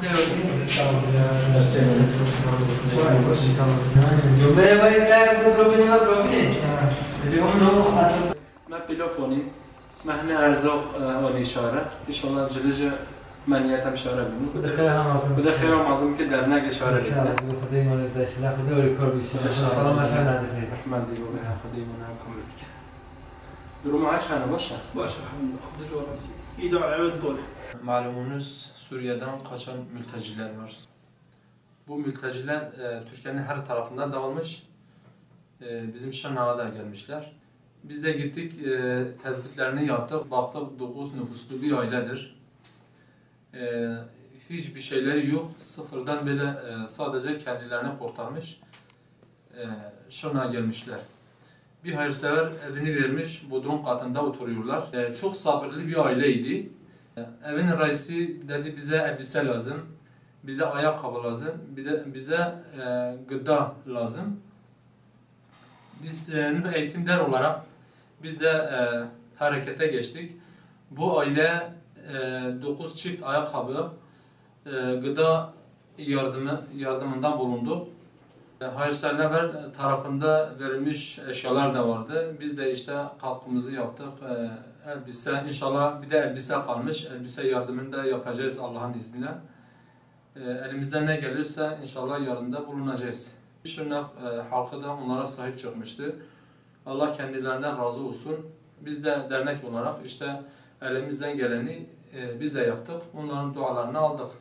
ما بيلوفوني ما هنا ارزاق ونشاره ان شاء الله جلجه منیت هم شاره بینیم. خدا خیر هم عظیم. خدا خیر هم عظیم که در نگ شاره بینیم. خدای من داشت نه خدا ولی کار بیشتر. خدا ماشین نداره. من دیگه به خدای من هم کار بکنم. durumu açık باشه. باشه خدا جواب idare evet böyle. Malumunuz Suriye'den kaçan mülteciler var. Bu mülteciler Türkiye'nin her tarafından dağılmış. Bizim Şırnak'a da gelmişler. Biz de gittik, tespitlerini yaptık. Baktık 9 nüfuslu bir ailedir. Hiçbir şeyleri yok. Sıfırdan böyle sadece kendilerini kurtarmış. Şırnak'a gelmişler. Bir hayırsever evini vermiş, bodrum katında oturuyorlar. Çok sabırlı bir aileydi. Evin reisi dedi bize elbise lazım, bize ayakkabı lazım, bize gıda lazım. Biz Nuh Eğitim Der olarak biz de harekete geçtik. Bu aile 9 çift ayakkabı, gıda yardımında bulunduk. Hayırseverler tarafında verilmiş eşyalar da vardı. Biz de işte katkımızı yaptık. Elbise, inşallah bir de elbise kalmış. Elbise yardımını da yapacağız Allah'ın izniyle. Elimizden ne gelirse inşallah yardımda bulunacağız. Şırnak halkı da onlara sahip çıkmıştı. Allah kendilerinden razı olsun. Biz de dernek olarak işte elimizden geleni biz de yaptık. Onların dualarını aldık.